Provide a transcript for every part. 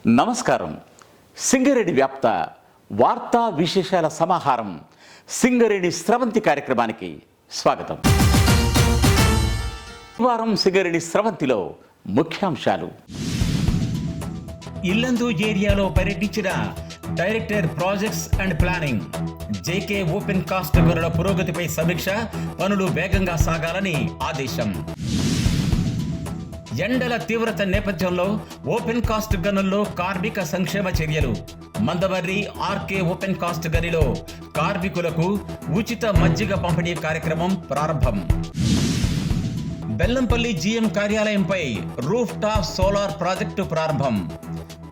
నమస్కారం. సింగరేణి వ్యాప్త వార్తా విశేషాల సమాహారం సింగరేణి స్రవంతి కార్యక్రమానికి స్వాగతం. ఈ వారం సింగరేణి స్రవంతిలో ముఖ్యాంశాలు. ఇల్లందు ఏరియాలో పర్యటించిన director projects and planning. JK open cost గనుల పురోగతిపై సమీక్ష, పనులు వేగంగా సాగాలని ఆదేశం. ఎండల తీవ్రత నేపథ్యంలో ఓపెన్ కాస్ట్ గనుల్లో కార్మిక సంక్షేమ చర్యలు. మందమర్రి ఆర్కే ఓపెన్ కాస్ట్ గనిలో కార్మికులకు ఉచిత మజ్జిగ పంపిణీ కార్యక్రమం ప్రారంభం. బెల్లంపల్లి జీఎం కార్యాలయంపై రూఫ్ టాప్ సోలార్ ప్రాజెక్టు ప్రారంభం.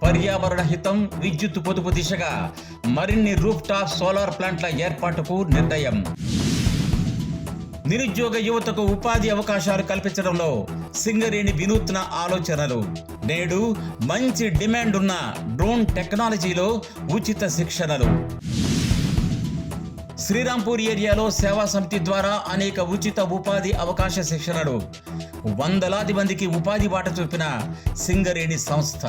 పర్యావరణ హితం, విద్యుత్ పొదుపు దిశగా మరిన్ని రూఫ్ టాప్ సోలార్ ప్లాంట్ల ఏర్పాటుకు నిర్ణయం. నిరుద్యోగ యువతకు ఉపాధి అవకాశాలు కల్పించడంలో సింగరేణి వినూత్న ఆలోచనలు. నేడు మంచి డిమాండ్ ఉన్న డ్రోన్ టెక్నాలజీలో ఉచిత శిక్షణలు. శ్రీరాంపూర్ ఏరియాలో సేవా సమితి ద్వారా అనేక ఉచిత ఉపాధి అవకాశ శిక్షణలు. వందలాది మందికి ఉపాధి బాట చూపిన సింగరేణి సంస్థ.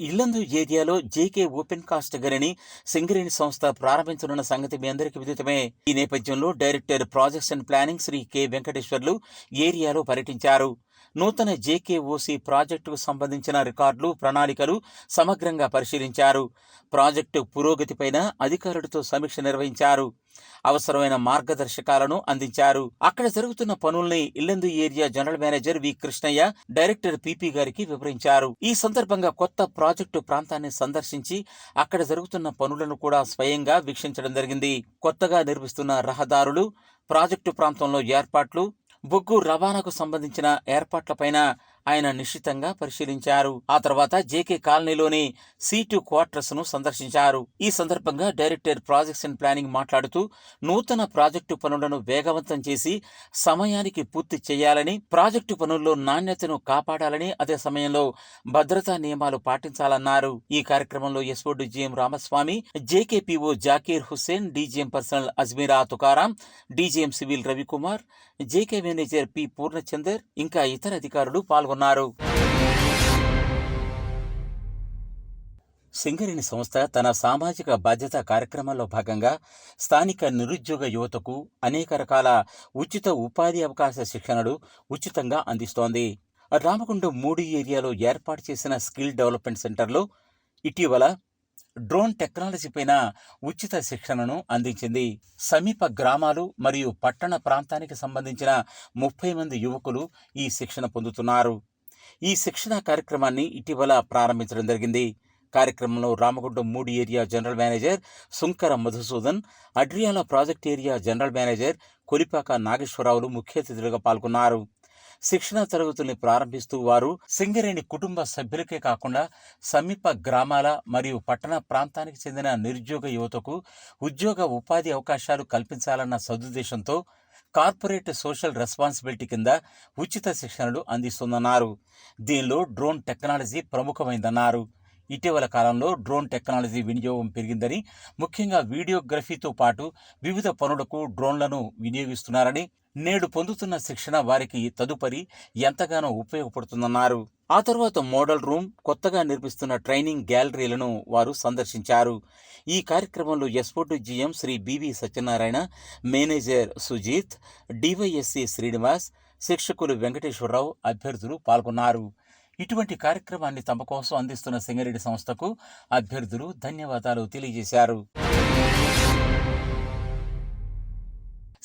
ఇల్లందు ఏరియాలో జేకే ఓపెన్ కాస్ట్ గనిని సింగరేణి సంస్థ ప్రారంభించనున్న సంగతి మీ అందరికీ విదితమే. ఈ నేపథ్యంలో director projects and planning Shri K Venkateswarlu ఏరియాలో పర్యటించారు. నూతన జేకేఓసి ప్రాజెక్టుకు సంబంధించిన రికార్డులు, ప్రణాళికలు సమగ్రంగా పరిశీలించారు. ప్రాజెక్టు పురోగతిపైన అధికారులతో సమీక్ష నిర్వహించారు. అవసరమైన మార్గదర్శకాలను అందించారు. అక్కడ జరుగుతున్న పనుల్ని Yellandu area general manager we Krishnaiah director PP గారికి వివరించారు. ఈ సందర్భంగా కొత్త ప్రాజెక్టు ప్రాంతాన్ని సందర్శించి అక్కడ జరుగుతున్న పనులను కూడా స్వయంగా వీక్షించడం జరిగింది. కొత్తగా నిర్మిస్తున్న రహదారులు, ప్రాజెక్టు ప్రాంతంలో ఏర్పాట్లు, బొగ్గు రవాణాకు సంబంధించిన ఏర్పాట్లపైన ఆయన నిశ్చితంగా పరిశీలించారు. ఆ తర్వాత జేకే కాలనీలోని C2 క్వార్టర్స్ ను సందర్శించారు. ఈ సందర్భంగా డైరెక్టర్ ప్రాజెక్ట్స్ అండ్ ప్లానింగ్ మాట్లాడుతూ నూతన ప్రాజెక్టు పనులను వేగవంతం చేసి సమయానికి పూర్తి చేయాలని, ప్రాజెక్టు పనుల్లో నాణ్యతను కాపాడాలని, అదే సమయంలో భద్రతా నియమాలు పాటించాలన్నారు. ఈ కార్యక్రమంలో SOD GM Ramaswamy, JKPO Zakir Hussain, DGM personnel Ajmeera Tukaram, DGM civil Ravikumar, JK manager P Purnachandar ఇంకా ఇతర అధికారులు పాల్గొన్నారు. సింగరేణి సంస్థ తన సామాజిక బాధ్యత కార్యక్రమాల్లో భాగంగా స్థానిక నిరుద్యోగ యువతకు అనేక రకాల ఉచిత ఉపాధి అవకాశ శిక్షణలు ఉచితంగా అందిస్తోంది. రామగుండం 3 ఏరియాలో ఏర్పాటు చేసిన స్కిల్ డెవలప్మెంట్ సెంటర్లో ఇటీవల డ్రోన్ టెక్నాలజీపైన ఉచిత శిక్షణను అందించింది. సమీప గ్రామాలు మరియు పట్టణ ప్రాంతానికి సంబంధించిన 30 మంది యువకులు ఈ శిక్షణ పొందుతున్నారు. ఈ శిక్షణ కార్యక్రమాన్ని ఇటీవల ప్రారంభించడం జరిగింది. కార్యక్రమంలో Ramagundam 3 area general manager Sunkara Madhusudan, Adriyala project area general manager Kolipaka నాగేశ్వరరావులు ముఖ్య అతిథులుగా పాల్గొన్నారు. శిక్షణ తరగతుల్ని ప్రారంభిస్తూ వారు సింగరేణి కుటుంబ సభ్యులకే కాకుండా సమీప గ్రామాల మరియు పట్టణ ప్రాంతానికి చెందిన నిరుద్యోగ యువతకు ఉద్యోగ ఉపాధి అవకాశాలు కల్పించాలన్న సదుద్దేశంతో కార్పొరేట్ సోషల్ రెస్పాన్సిబిలిటీ కింద ఉచిత శిక్షణలు అందిస్తుందన్నారు. దీనిలో డ్రోన్ టెక్నాలజీ ప్రముఖమైందన్నారు. ఇటీవల కాలంలో డ్రోన్ టెక్నాలజీ వినియోగం పెరిగిందని, ముఖ్యంగా వీడియోగ్రఫీతో పాటు వివిధ పనులకు డ్రోన్లను వినియోగిస్తున్నారని, నేడు పొందుతున్న శిక్షణ వారికి తదుపరి ఎంతగానో ఉపయోగపడుతుందన్నారు. ఆ తర్వాత మోడల్ రూమ్, కొత్తగా నిర్మిస్తున్న ట్రైనింగ్ గ్యాలరీలను వారు సందర్శించారు. ఈ కార్యక్రమంలో SOT GM Shri BV Satyanarayana, manager Sujeet, DYSC Srinivas, శిక్షకులు వెంకటేశ్వరరావు, అభ్యర్థులు పాల్గొన్నారు. ఇటువంటి కార్యక్రమాన్ని తమ కోసం అందిస్తున్న సింగరేణి సంస్థకు అభ్యర్థులు ధన్యవాదాలు తెలియజేశారు.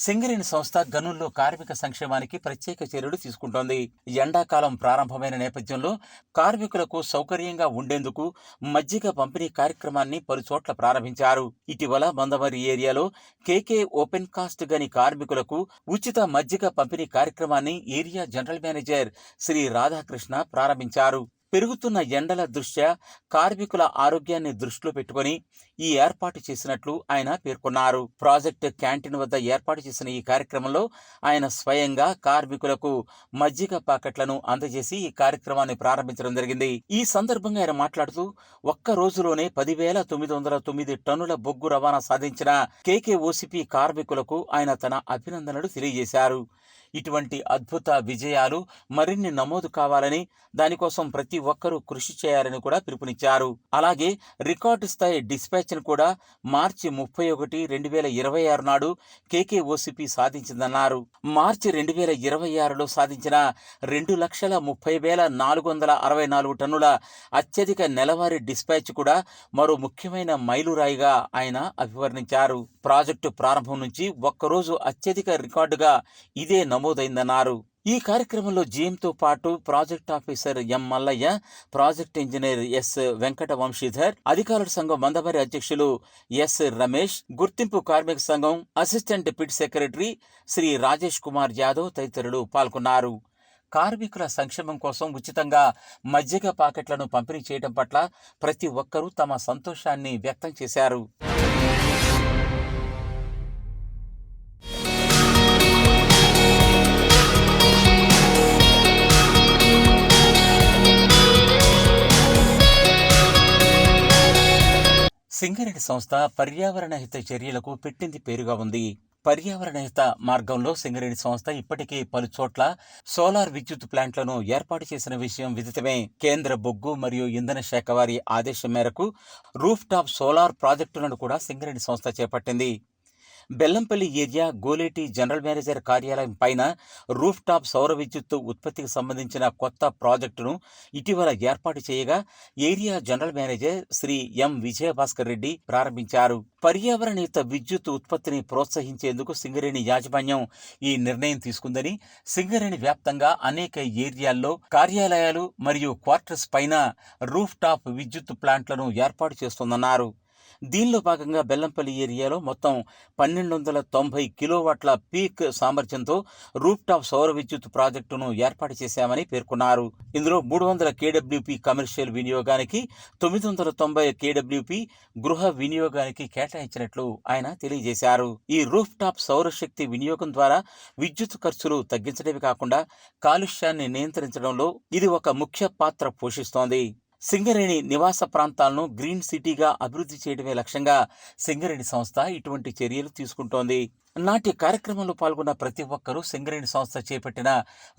సింగరేణి సంస్థ గనుల్లో కార్మిక సంక్షేమానికి ప్రత్యేక చర్యలు తీసుకుంటోంది. ఎండాకాలం ప్రారంభమైన నేపథ్యంలో కార్మికులకు సౌకర్యంగా ఉండేందుకు మజ్జిగ పంపిణీ కార్యక్రమాన్ని పలుచోట్ల ప్రారంభించారు. ఇటీవల మందమరి ఏరియాలో కేకే ఓపెన్ కాస్ట్ గని కార్మికులకు ఉచిత మజ్జిగ పంపిణీ కార్యక్రమాన్ని area general manager Shri Radhakrishna ప్రారంభించారు. పెరుగుతున్న ఎండల దృష్ట్యా కార్మికుల ఆరోగ్యాన్ని దృష్టిలో పెట్టుకుని ఈ ఏర్పాటు చేసినట్లు ఆయన పేర్కొన్నారు. ప్రాజెక్టు క్యాంటీన్ వద్ద ఏర్పాటు చేసిన ఈ కార్యక్రమంలో ఆయన స్వయంగా కార్మికులకు మజ్జిగ ప్యాకెట్లను అందజేసి ఈ కార్యక్రమాన్ని ప్రారంభించడం జరిగింది. ఈ సందర్భంగా ఆయన మాట్లాడుతూ ఒక్క రోజులోనే 10,909 టన్నుల బొగ్గు రవాణా సాధించిన కేకేఓసిపి కార్మికులకు ఆయన తన అభినందనలు తెలియజేశారు. ఇటువంటి అద్భుత విజయాలు మరిన్ని నమోదు కావాలని, దానికోసం ప్రతి ఒక్కరూ కృషి చేయాలని కూడా పిలుపునిచ్చారు. అలాగే రికార్డు స్థాయి డిస్పాచ్ను కూడా మార్చి 31, 2026 నాడు కేకేఓసీపీ సాధించిందన్నారు. మార్చి 2026లో సాధించిన 2,30,464 టన్నుల అత్యధిక నెలవారీ డిస్పాచ్ కూడా మరో ముఖ్యమైన మైలురాయిగా ఆయన అభివర్ణించారు. ప్రాజెక్టు ప్రారంభం నుంచి ఒక్కరోజు అత్యధిక రికార్డుగా ఇదే నమోదైందన్నారు. ఈ కార్యక్రమంలో జీఎంతో పాటు project officer M Mallaiah, project engineer S Venkata Vamshidhar, అధికారుల సంఘం మందమరి అధ్యక్షులు ఎస్ రమేష్, గుర్తింపు కార్మిక సంఘం assistant pit secretary Shri Rajesh Kumar Yadav తదితరులు పాల్గొన్నారు. కార్మికుల సంక్షేమం కోసం ఉచితంగా మజ్జిగ పాకెట్లను పంపిణీ చేయడం పట్ల ప్రతి ఒక్కరూ తమ సంతోషాన్ని వ్యక్తం చేశారు. సింగరేణి సంస్థ పర్యావరణ హిత చర్యలకు పెట్టింది పేరుగా ఉంది. పర్యావరణ హిత మార్గంలో సింగరేణి సంస్థ ఇప్పటికే పలు చోట్ల సోలార్ విద్యుత్ ప్లాంట్లను ఏర్పాటు చేసిన విషయం విదితమే. కేంద్ర బొగ్గు మరియు ఇంధన శాఖ వారి ఆదేశం మేరకు రూఫ్ టాప్ సోలార్ ప్రాజెక్టులను కూడా సింగరేణి సంస్థ చేపట్టింది. Bellampalli area Goleti general manager కార్యాలయం పైన రూఫ్ టాప్ సౌర విద్యుత్తు ఉత్పత్తికి సంబంధించిన కొత్త ప్రాజెక్టును ఇటీవల ఏర్పాటు చేయగా ఏరియా జనరల్ మేనేజర్ శ్రీ ఎం విజయభాస్కర్ రెడ్డి ప్రారంభించారు. పర్యావరణయుత విద్యుత్ ఉత్పత్తిని ప్రోత్సహించేందుకు సింగరేణి యాజమాన్యం ఈ నిర్ణయం తీసుకుందని, సింగరేణి వ్యాప్తంగా అనేక ఏరియాల్లో కార్యాలయాలు మరియు క్వార్టర్స్ పైన రూఫ్ టాప్ విద్యుత్ ప్లాంట్లను ఏర్పాటు చేస్తోందన్నారు. దీనిలో భాగంగా బెల్లంపల్లి ఏరియాలో మొత్తం 1290 కిలోవాట్ల పీక్ సామర్థ్యంతో రూఫ్ టాప్ సౌర విద్యుత్ ప్రాజెక్టును ఏర్పాటు చేశామని పేర్కొన్నారు. ఇందులో 300 కేడబ్ల్యూపీ కమర్షియల్ వినియోగానికి, 990 కేడబ్ల్యూపీ గృహ వినియోగానికి కేటాయించినట్లు ఆయన తెలియజేశారు. ఈ రూఫ్ టాప్ సౌరశక్తి వినియోగం ద్వారా విద్యుత్ ఖర్చులు తగ్గించడమే కాకుండా కాలుష్యాన్ని నియంత్రించడంలో ఇది ఒక ముఖ్య పాత్ర పోషిస్తోంది. సింగరేణి నివాస ప్రాంతాలను గ్రీన్ సిటీగా అభివృద్ధి చేయడమే లక్ష్యంగా సింగరేణి సంస్థ ఇటువంటి చర్యలు తీసుకుంటోంది. నాటి కార్యక్రమంలో పాల్గొన్న ప్రతి ఒక్కరూ సింగరేణి సంస్థ చేపట్టిన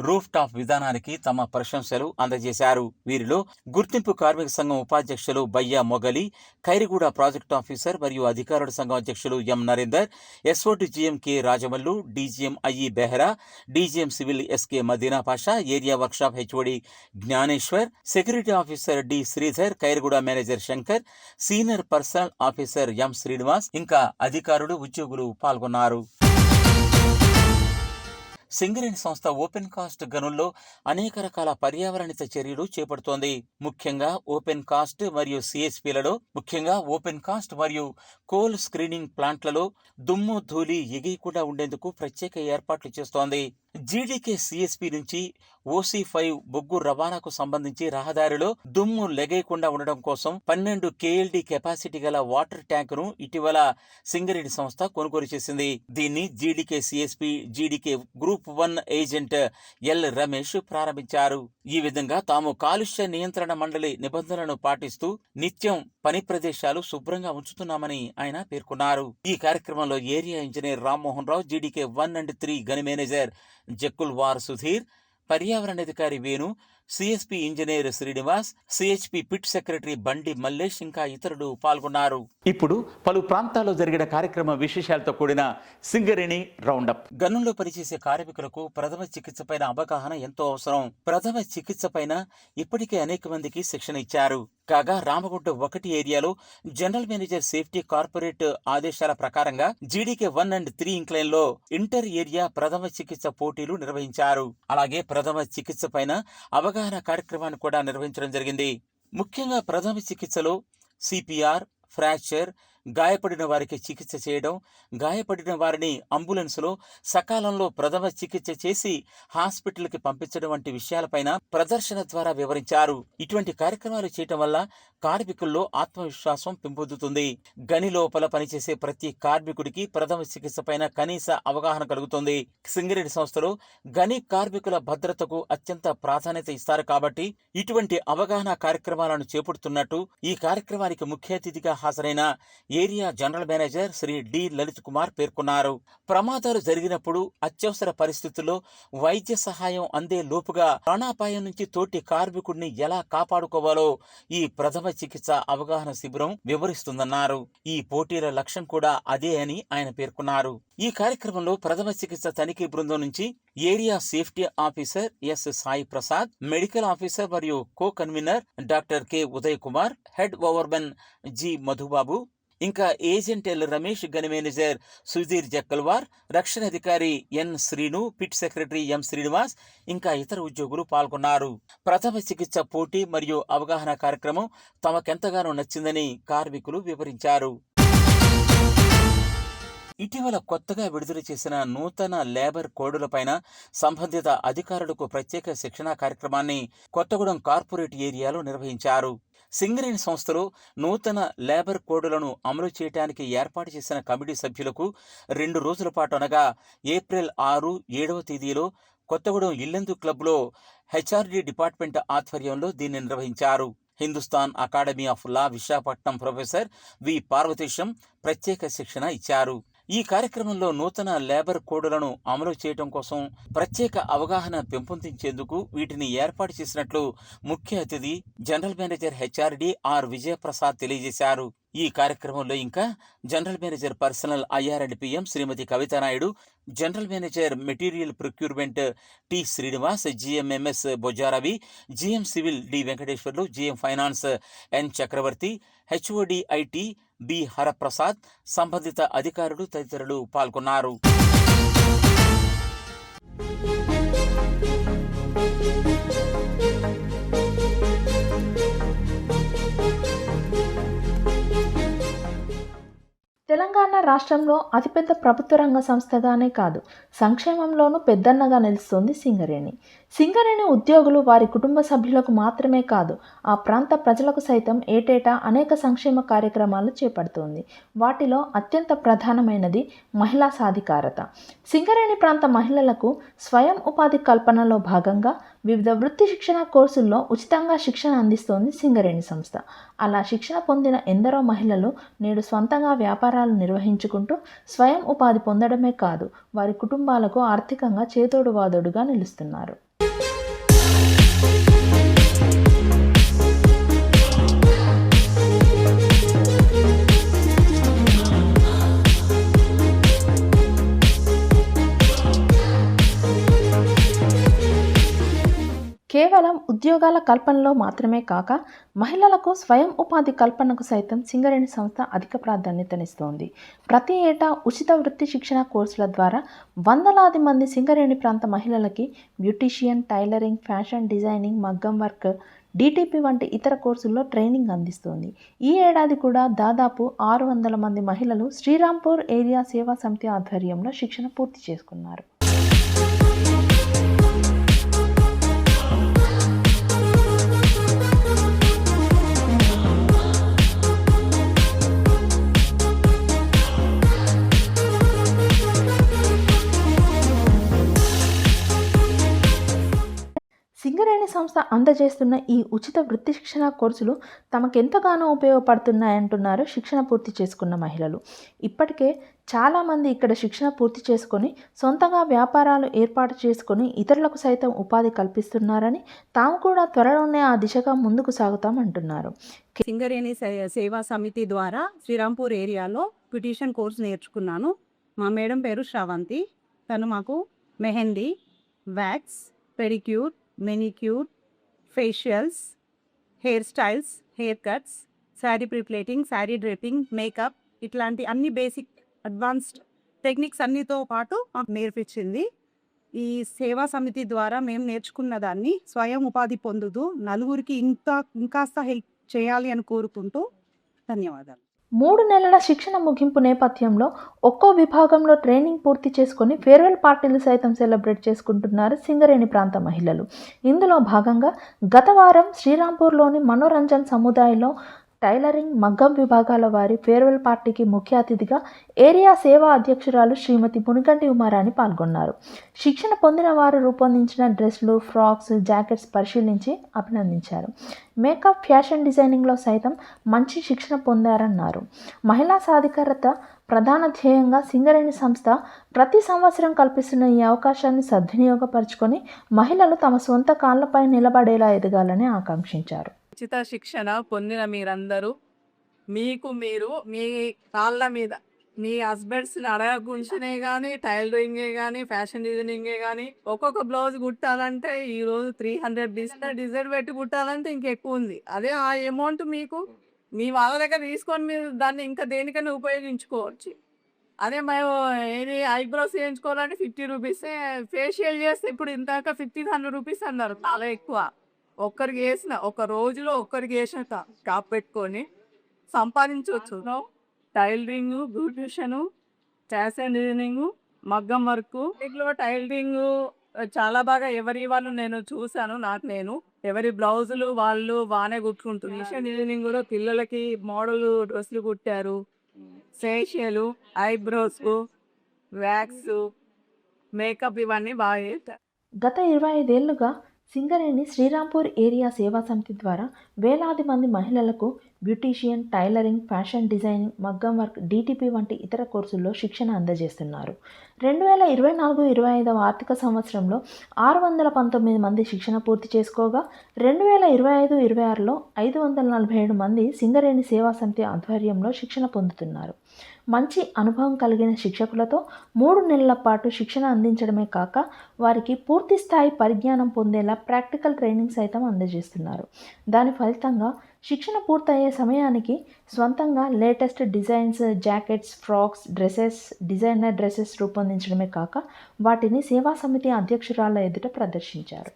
రూఫ్ టాప్ విధానానికి తమ ప్రశంసలు అందజేశారు. వీరిలో గుర్తింపు కార్మిక సంఘం ఉపాధ్యక్షులు బయ్యా మొగలి, ఖైరిగూడ ప్రాజెక్టు ఆఫీసర్ మరియు అధికారుల సంఘం అధ్యక్షులు M Narender, SOT GM K Rajamallu, DGM IE Behra, DGM civil SK Madina Pasha, area workshop HOD Gyaneshwar, security officer D Sridhar, Khairiguda manager Shankar, senior personnel officer M Srinivas ఇంకా అధికారులు, ఉద్యోగులు పాల్గొన్నారు. సింగరేణి సంస్థ ఓపెన్ కాస్ట్ గనుల్లో అనేక రకాల పర్యావరణిత చర్యలు చేపడుతోంది. ముఖ్యంగా ఓపెన్ కాస్ట్ మరియు సిఎస్పీలలో, ముఖ్యంగా ఓపెన్ కాస్ట్ మరియు కోల్ స్క్రీనింగ్ ప్లాంట్లలో దుమ్ము ధూళి ఎగియకుండా ఉండేందుకు ప్రత్యేక ఏర్పాట్లు చేస్తోంది. జీడీకే సిఎస్పీ నుంచి OC5 బొగ్గు రవాణాకు సంబంధించి రహదారిలో దుమ్ము లెగేయకుండా ఉండడం కోసం 12 KLD కెపాసిటీ గల వాటర్ ట్యాంకును ఇటీవల సింగరేణి సంస్థ కొనుగోలు చేసింది. దీన్ని GDK CSP GDK group 1 agent L Ramesh ప్రారంభించారు. ఈ విధంగా తాము కాలుష్య నియంత్రణ మండలి నిబంధనలను పాటిస్తూ నిత్యం పని ప్రదేశాలు శుభ్రంగా ఉంచుతున్నామని ఆయన పేర్కొన్నారు. ఈ కార్యక్రమంలో area engineer Rammohan Rao, GDK 1 and 3 గని మేనేజర్ జక్కుల్వార్ సుధీర్, పర్యావరణాధికారి Venu, CSP engineer Srinivas, CHP pit secretary Bandi Mallesh ఇంకా ఇతరులు పాల్గొన్నారు. ఇప్పుడు పలు ప్రాంతాల్లో జరిగిన కార్యక్రమ విశేషాలతో కూడిన సింగరేణి రౌండప్. గనుల్లో పనిచేసే కార్మికులకు ప్రథమ చికిత్స పైన అవగాహన ఎంతో అవసరం. ప్రథమ చికిత్స పైన ఇప్పటికే అనేక మందికి శిక్షణ ఇచ్చారు. కాగా రామగుంట 1 ఏరియాలో జనరల్ మేనేజర్ సేఫ్టీ కార్పొరేట్ ఆదేశాల ప్రకారంగా జీడీకే 1 and 3 ఇంక్లైన్ లో ఇంటర్ ఏరియా ప్రథమ చికిత్స పోటీలు నిర్వహించారు. అలాగే ప్రథమ చికిత్స పైన అవగాహన కార్యక్రమాన్ని కూడా నిర్వహించడం జరిగింది. ముఖ్యంగా ప్రథమ చికిత్సలో సిపిఆర్, ఫ్రాక్చర్, గాయపడిన వారికి చికిత్స చేయడం, గాయపడిన వారిని అంబులెన్స్లో సకాలంలో ప్రథమ చికిత్స చేసి హాస్పిటల్కి పంపించడం వంటి విషయాలపైన ప్రదర్శన ద్వారా వివరించారు. ఇటువంటి కార్యక్రమాలు చేయటం వల్ల కార్మికుల్లో ఆత్మవిశ్వాసం పెంపొందుతుంది. గని లోపల పనిచేసే ప్రతి కార్మికుడికి ప్రథమ చికిత్స పైన కనీస అవగాహన కలుగుతుంది. సింగరేణి సంస్థలో గని కార్మికుల భద్రతకు అత్యంత ప్రాధాన్యత ఇస్తారు కాబట్టి ఇటువంటి అవగాహన కార్యక్రమాలను చేపడుతున్నట్టు ఈ కార్యక్రమానికి ముఖ్య అతిథిగా హాజరైన area general manager Shri D Lalith Kumar పేర్కొన్నారు. ప్రమాదాలు జరిగినప్పుడు అత్యవసర పరిస్థితుల్లో వైద్య సహాయం అందే లోపుగా ప్రాణాపాయం నుంచి తోటి కార్మికుడిని ఎలా కాపాడుకోవాలో ఈ ప్రథమ చికిత్స అవగాహన శిబిరం వివరిస్తుందన్నారు. ఈ పోటీల లక్ష్యం కూడా అదే అని ఆయన పేర్కొన్నారు. ఈ కార్యక్రమంలో ప్రథమ చికిత్స తనిఖీ బృందం నుంచి area safety officer S Sai Prasad, medical officer మరియు co convener doctor K Uday Kumar, head overmen G Madhubabu, ఇంకా ఏజెంట్ ఎల్ రమేష్, గని మేనేజర్ సుధీర్ జక్కల్వార్, రక్షణ అధికారి N Srinu, pit secretary M Srinivas, ఇంకా ఇతర ఉద్యోగులు పాల్గొన్నారు. ప్రథమ చికిత్స పోటీ మరియు అవగాహన కార్యక్రమం తమకెంతగానో నచ్చిందని కార్మికులు వివరించారు. ఇటీవల కొత్తగా విడుదల చేసిన నూతన లేబర్ కోడులపైన సంబంధిత అధికారులకు ప్రత్యేక శిక్షణా కార్యక్రమాన్ని కొత్తగూడెం కార్పొరేట్ ఏరియాలో నిర్వహించారు. సింగరేణి సంస్థలో నూతన లేబర్ కోడులను అమలు చేయడానికి ఏర్పాటు చేసిన కమిటీ సభ్యులకు 2 రోజుల పాటు అనగా ఏప్రిల్ 6, 7వ తేదీలో కొత్తగూడెం ఇల్లెందు క్లబ్లో హెచ్ఆర్డి డిపార్ట్మెంట్ ఆధ్వర్యంలో దీన్ని నిర్వహించారు. Hindustan academy of law Visakhapatnam professor V Parvateesam ప్రత్యేక శిక్షణ ఇచ్చారు. ఈ కార్యక్రమంలో నూతన లేబర్ కోడులను అమలు చేయడం కోసం ప్రత్యేక అవగాహన పెంపొందించేందుకు వీటిని ఏర్పాటు చేసినట్లు ముఖ్య అతిథి general manager HRD R Vijayaprasad తెలియజేశారు. ఈ కార్యక్రమంలో ఇంకా general manager personnel IR and PM Shrimati Kavitha Naidu, general manager material procurement T Srinivas, GMMS Bojja Ravi, GM civil D Venkateswarlu, GM finance N Chakravarthi, HOD IT B Haraprasad, సంబంధిత అధికారులు తదితరులు పాల్గొన్నారు. తెలంగాణ రాష్ట్రంలో అతిపెద్ద ప్రభుత్వ రంగ సంస్థగానే కాదు, సంక్షేమంలోనూ పెద్దన్నగా నిలుస్తోంది సింగరేణి. సింగరేణి ఉద్యోగులు వారి కుటుంబ సభ్యులకు మాత్రమే కాదు, ఆ ప్రాంత ప్రజలకు సైతం ఏటేటా అనేక సంక్షేమ కార్యక్రమాలు చేపడుతోంది. వాటిలో అత్యంత ప్రధానమైనది మహిళా సాధికారత. సింగరేణి ప్రాంత మహిళలకు స్వయం ఉపాధి కల్పనలో భాగంగా వివిధ వృత్తి శిక్షణ కోర్సుల్లో ఉచితంగా శిక్షణ అందిస్తోంది సింగరేణి సంస్థ. అలా శిక్షణ పొందిన ఎందరో మహిళలు నేడు స్వంతంగా వ్యాపారాలు నిర్వహించుకుంటూ స్వయం ఉపాధి పొందడమే కాదు, వారి కుటుంబాలకు ఆర్థికంగా చేదోడువాదోడుగా నిలుస్తున్నారు. కేవలం ఉద్యోగాల కల్పనలో మాత్రమే కాక మహిళలకు స్వయం ఉపాధి కల్పనకు సైతం సింగరేణి సంస్థ అధిక ప్రాధాన్యతనిస్తోంది. ప్రతి ఏటా ఉచిత వృత్తి శిక్షణ కోర్సుల ద్వారా వందలాది మంది సింగరేణి ప్రాంత మహిళలకి బ్యూటీషియన్, టైలరింగ్, ఫ్యాషన్ డిజైనింగ్, మగ్గం వర్క్, డిటిపి వంటి ఇతర కోర్సుల్లో ట్రైనింగ్ అందిస్తోంది. ఈ ఏడాది కూడా దాదాపు 600 మంది మహిళలు శ్రీరాంపూర్ ఏరియా సేవా సమితి ఆధ్వర్యంలో శిక్షణ పూర్తి చేసుకున్నారు. సింగరేణి సంస్థ అందజేస్తున్న ఈ ఉచిత వృత్తి శిక్షణ కోర్సులు తమకెంతగానో ఉపయోగపడుతున్నాయంటున్నారు శిక్షణ పూర్తి చేసుకున్న మహిళలు. ఇప్పటికే చాలామంది ఇక్కడ శిక్షణ పూర్తి చేసుకొని సొంతంగా వ్యాపారాలు ఏర్పాటు చేసుకొని ఇతరులకు సైతం ఉపాధి కల్పిస్తున్నారని, తాము కూడా త్వరలోనే ఆ దిశగా ముందుకు సాగుతామంటున్నారు. సింగరేణి సేవా సమితి ద్వారా శ్రీరాంపూర్ ఏరియాలో బ్యూటీషియన్ కోర్స్ నేర్చుకున్నాను. మా మేడం పేరు శ్రావంతి. తను మాకు mehndi, wax, pedicure, manicure, facials, hair styles, hair cuts, sari prepleating, sari draping, makeup ఇట్లాంటి అన్ని బేసిక్ అడ్వాన్స్డ్ టెక్నిక్స్ అన్నితో పాటు మాకు నేర్పించింది. ఈ సేవా సమితి ద్వారా మేము నేర్చుకున్న దాన్ని స్వయం ఉపాధి పొందుతూ నలుగురికి ఇంకాస్త హెల్ప్ చేయాలి అని కోరుకుంటూ ధన్యవాదాలు. 3 నెలల శిక్షణ ముగింపు నేపథ్యంలో ఒక్కో విభాగంలో ట్రైనింగ్ పూర్తి చేసుకొని ఫేర్వెల్ పార్టీలు సైతం సెలబ్రేట్ చేసుకుంటున్నారు సింగరేణి ప్రాంత మహిళలు. ఇందులో భాగంగా గత వారం శ్రీరాంపూర్లోని మనోరంజన్ సముదాయంలో టైలరింగ్, మగ్గం విభాగాల వారి ఫేర్వెల్ పార్టీకి ముఖ్య అతిథిగా ఏరియా సేవా అధ్యక్షురాలు శ్రీమతి మునిగంటి ఉమారాణి పాల్గొన్నారు. శిక్షణ పొందిన వారు రూపొందించిన డ్రెస్లు, ఫ్రాక్స్, జాకెట్స్ పరిశీలించి అభినందించారు. మేకప్, ఫ్యాషన్ డిజైనింగ్లో సైతం మంచి శిక్షణ పొందారన్నారు. మహిళా సాధికారత ప్రధాన ధ్యేయంగా సింగరేణి సంస్థ ప్రతి సంవత్సరం కల్పిస్తున్న ఈ అవకాశాన్ని సద్వినియోగపరుచుకొని మహిళలు తమ సొంత కాళ్లపై నిలబడేలా ఎదగాలని ఆకాంక్షించారు. ఉచిత శిక్షణ పొందిన మీరందరూ మీరు మీ కాళ్ళ మీద మీ హస్బెండ్స్ని అడగకుండానే కానీ, టైలరింగే కానీ, ఫ్యాషన్ డిజైనింగే కానీ, ఒక్కొక్క బ్లౌజ్ కుట్టాలంటే ఈరోజు 300 డిజైన్ పెట్టి కుట్టాలంటే ఇంకెక్కువ ఉంది. అదే ఆ అమౌంట్ మీకు మీ వాళ్ళ దగ్గర తీసుకొని మీరు దాన్ని ఇంకా దేనికైనా ఉపయోగించుకోవచ్చు. అదే మేము ఏది ఐబ్రోస్ చేయించుకోవాలంటే 50 రూపీసే, ఫేషియల్ చేస్తే ఇప్పుడు ఇందాక 1500 రూపీస్ అన్నారు. చాలా ఎక్కువ. ఒక్కరికి వేసిన ఒక రోజులో ఒక్కరికి వేసిన కాప్ పెట్టుకొని సంపాదించవచ్చు. టైలరింగ్, బ్యూటిషియన్, ఫ్యాషన్ డిజైనింగ్, మగ్గం వర్క్, ఇంట్లో టైలరింగ్ చాలా బాగా ఎవరి వాళ్ళు నేను చూశాను. ఎవరి బ్లౌజులు వాళ్ళు బాగానే కుట్టుకుంటున్నారు. ఫ్యాషన్ డిజైనింగ్ కూడా పిల్లలకి మోడల్ డ్రెస్సులు కుట్టారు. ఫేషియల్, ఐబ్రోస్, వ్యాక్స్, మేకప్ ఇవన్నీ బాగా చేస్తారు. గత 25 ఏళ్లుగా సింగరేణి శ్రీరాంపూర్ ఏరియా సేవా సమితి ద్వారా వేలాది మంది మహిళలకు బ్యూటీషియన్, టైలరింగ్, ఫ్యాషన్ డిజైనింగ్, మగ్గం వర్క్, DTP వంటి ఇతర కోర్సుల్లో శిక్షణ అందజేస్తున్నారు. 2024-25 ఆర్థిక సంవత్సరంలో 619 మంది శిక్షణ పూర్తి చేసుకోగా 2025-26లో 547 మంది సింగరేణి సేవా సమితి ఆధ్వర్యంలో శిక్షణ పొందుతున్నారు. మంచి అనుభవం కలిగిన శిక్షకులతో 3 నెలల పాటు శిక్షణ అందించడమే కాక వారికి పూర్తి స్థాయి పరిజ్ఞానం పొందేలా ప్రాక్టికల్ ట్రైనింగ్ సైతం అందజేస్తున్నారు. దాని ఫలితంగా శిక్షణ పూర్తయ్యే సమయానికి స్వంతంగా latest designs, jackets, frocks, dresses, designer dresses రూపొందించడమే కాక వాటిని సేవా సమితి అధ్యక్షురాల ఎదుట ప్రదర్శించారు.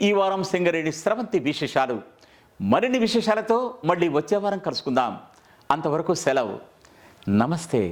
ఈ వారం సింగరేణి స్రవంతి విశేషాలు. మరిన్ని విశేషాలతో మళ్ళీ వచ్చే వారం కలుసుకుందాం. అంతవరకు సెలవు. నమస్తే.